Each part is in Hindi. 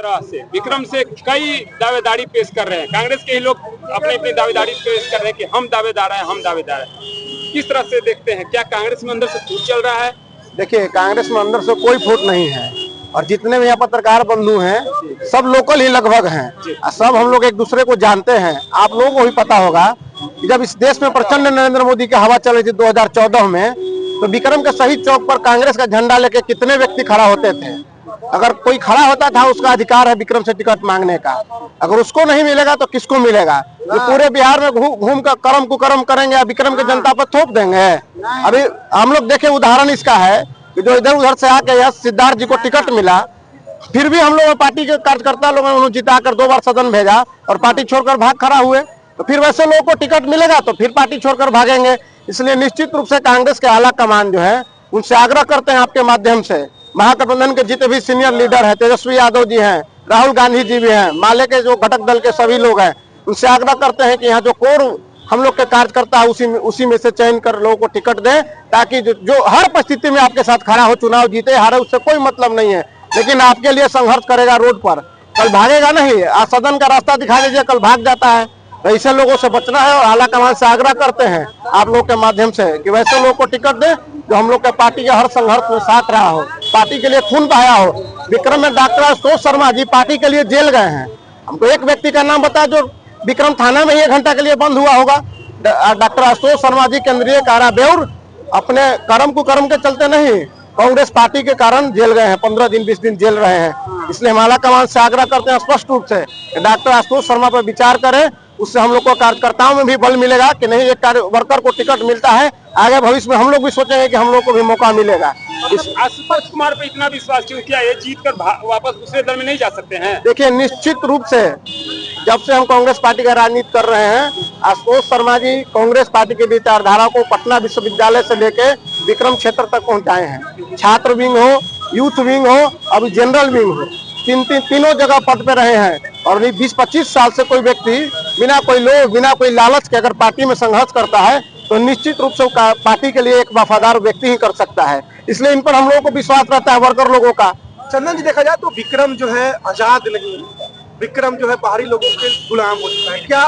तरह से विक्रम से कई दावेदारी पेश कर रहे हैं। कांग्रेस के ही लोग अपनी अपनी दावेदारी पेश कर रहे हैं कि हम दावेदार हैं, हम दावेदार हैं। किस तरह से देखते हैं, क्या कांग्रेस में अंदर से फूट चल रहा है? देखिए, कांग्रेस में अंदर से कोई फूट नहीं है और जितने भी यहाँ पत्रकार बंधु हैं सब लोकल ही लगभग हैं। सब हम लोग एक दूसरे को जानते हैं। आप लोगों को भी पता होगा कि जब इस देश में प्रचंड नरेंद्र मोदी की हवा चल रही थी 2014 में, तो विक्रम के शहीद चौक पर कांग्रेस का झंडा लेके कितने व्यक्ति खड़ा होते थे। अगर कोई खड़ा होता था, उसका अधिकार है विक्रम से टिकट मांगने का। अगर उसको नहीं मिलेगा तो किसको मिलेगा? जो पूरे बिहार में घूम कर कर्म कुकर्म करेंगे या विक्रम की जनता पर थोप देंगे। अभी हम लोग देखे, उदाहरण इसका है कि जो इधर उधर से आके यह सिद्धार्थ जी को टिकट मिला, फिर भी हम लोग पार्टी के कार्यकर्ता लोगों ने उन्हें जिताकर 2 बार सदन भेजा और पार्टी छोड़कर भाग खड़ा हुए। तो फिर वैसे लोगों को टिकट मिलेगा तो फिर पार्टी छोड़कर भागेंगे। इसलिए निश्चित रूप से कांग्रेस के आला कमान जो है उनसे आग्रह करते हैं आपके माध्यम से, महागठबंधन के जितने भी सीनियर लीडर हैं, तेजस्वी यादव जी हैं, राहुल गांधी जी भी हैं, माले के जो घटक दल के सभी लोग हैं, उनसे आग्रह करते हैं कि यहाँ जो कोर हम लोग के कार्यकर्ता है उसी में से चयन कर लोगों को टिकट दें, ताकि जो हर परिस्थिति में आपके साथ खड़ा हो, चुनाव जीते हारे उससे कोई मतलब नहीं है, लेकिन आपके लिए संघर्ष करेगा रोड पर। कल भागेगा नहीं, आज सदन का रास्ता दिखा दीजिए, कल भाग जाता है। तो ऐसे लोगों से बचना है और आला कमान से आग्रह करते हैं आप लोग के माध्यम से कि वैसे लोगों को टिकट दें जो हम लोग के पार्टी के हर संघर्ष में साथ रहा हो, पार्टी के लिए खून बहाया हो। विक्रम में डॉक्टर आशुतोष शर्मा जी पार्टी के लिए जेल गए हैं। हमको एक व्यक्ति का नाम बताया जो विक्रम थाना में ही 1 घंटा के लिए बंद हुआ होगा। डॉक्टर आशुतोष शर्मा जी केंद्रीय कारा बेउर अपने कर्म कुकर्म के चलते नहीं, कांग्रेस पार्टी के कारण जेल गए हैं, 15 दिन 20 दिन जेल रहे हैं। इसलिए हम आला कमान से आग्रह करते हैं स्पष्ट रूप से कि डॉक्टर आशुतोष शर्मा पर विचार करें। उससे हम लोग को कार्यकर्ताओं में भी बल मिलेगा कि नहीं, एक वर्कर को टिकट मिलता है, आगे भविष्य में हम लोग भी सोचेंगे कि हम लोग को भी मौका मिलेगा। आशुतोष कुमार पे इतना विश्वास क्यों? क्या ये जीत कर वापस दूसरे दल में नहीं जा सकते हैं? देखिए, निश्चित रूप से जब से हम कांग्रेस पार्टी का राजनीति कर रहे हैं, आशुतोष शर्मा जी कांग्रेस पार्टी की विचारधारा को पटना विश्वविद्यालय से लेके विक्रम क्षेत्र तक पहुंचाए हैं। छात्र विंग हो, यूथ विंग हो, अभी जनरल विंग हो, तीनों जगह पद पे रहे हैं। और 20-25 साल से कोई व्यक्ति बिना कोई लोभ, बिना कोई लालच के अगर पार्टी में संघर्ष करता है तो निश्चित रूप से पार्टी के लिए एक वफादार व्यक्ति ही कर सकता है। इसलिए इन पर हम लोगों को विश्वास रहता है, वर्कर लोगों का। चंदन जी, देखा जाए तो विक्रम जो है आजाद नहीं, विक्रम जो है बाहरी लोगों के गुलाम हो चुका है। क्या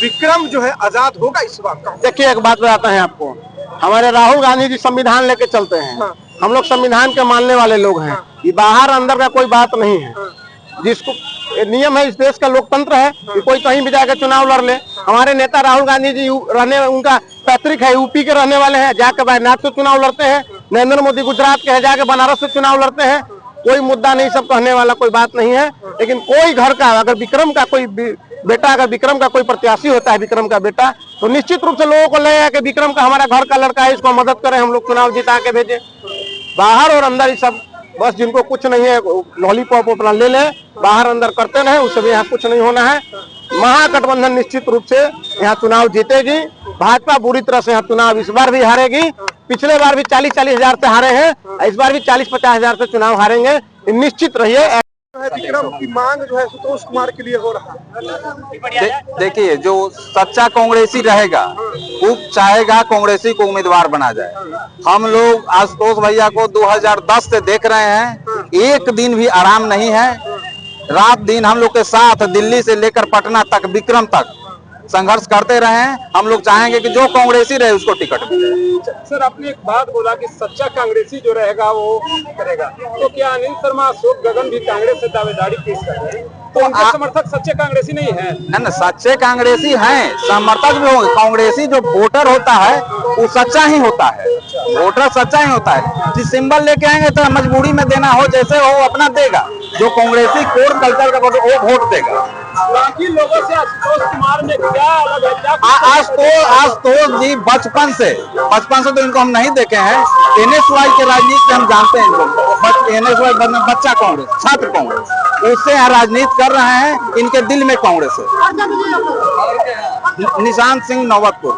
विक्रम जो है आजाद होगा इस बात का? देखिए, एक बात बताते हैं आपको, हमारे राहुल गांधी जी संविधान लेके चलते हैं। हाँ। हम लोग संविधान के मानने वाले लोग हैं। हाँ। ये बाहर अंदर का कोई बात नहीं है। हाँ। जिसको नियम है, इस देश का लोकतंत्र है कि कोई कहीं भी जाकर चुनाव लड़ ले। हमारे नेता राहुल गांधी जी उनका पैतृक है यूपी के रहने वाले हैं, जाकर वायनाड से चुनाव लड़ते हैं। नरेंद्र मोदी गुजरात के है, जाके बनारस से चुनाव लड़ते हैं। कोई मुद्दा नहीं, सब कहने वाला कोई बात नहीं है। लेकिन कोई घर का अगर विक्रम का कोई बेटा, अगर विक्रम का कोई प्रत्याशी होता है, विक्रम का बेटा, तो निश्चित रूप से लोगों को लगेगा कि विक्रम का हमारा घर का लड़का है, इसको मदद करें, हम लोग चुनाव जिता के भेजें। बाहर और अंदर ये सब बस, जिनको कुछ नहीं है लॉलीपॉप अपना ले ले, बाहर अंदर करते रहे, उससे भी यहाँ कुछ नहीं होना है। महागठबंधन निश्चित रूप से यहाँ चुनाव जीतेगी। भाजपा बुरी तरह से यहाँ चुनाव इस बार भी हारेगी। पिछले बार भी 40-40 हजार से हारे हैं, इस बार भी 40-50 हजार से चुनाव हारेंगे, निश्चित रहिए। विक्रम की मांग जो है आशुतोष कुमार के लिए हो रहा है। देखिए, जो सच्चा कांग्रेसी रहेगा वो चाहेगा कांग्रेसी को उम्मीदवार बना जाए। हम लोग आशुतोष भैया को 2010 से देख रहे हैं, एक दिन भी आराम नहीं है। रात दिन हम लोग के साथ दिल्ली से लेकर पटना तक, विक्रम तक संघर्ष करते रहे। हम लोग चाहेंगे कि जो कांग्रेसी रहे उसको टिकट मिले। सर, आपने एक बात बोला कि सच्चा कांग्रेसी जो रहेगा वो करेगा, तो क्या अनिल शर्मा, अशोक गगन भी कांग्रेस से दावेदारी पेश कर रहे हैं? तो उनके समर्थक सच्चे कांग्रेसी नहीं है? ना, सच्चे कांग्रेसी हैं, समर्थक भी होंगे। कांग्रेसी जो वोटर होता है वो सच्चा ही होता है, वोटर सच्चा ही होता है। जिस सिंबल लेके आएंगे तो मजबूरी में देना हो, जैसे हो अपना देगा। जो कांग्रेसी कोर कल्चर का वो वोट देगा। बाकी लोगों से आशुतोष कुमार में क्या अलग है? आशुतोष जी बचपन से तो इनको हम नहीं देखे हैं। NSY के राजनीति से हम जानते हैं इनको। NSY बच्चा कांग्रेस, छात्र कांग्रेस, उससे यहाँ राजनीति कर रहे हैं। इनके दिल में कांग्रेस है। निशांत सिंह नौबतपुर।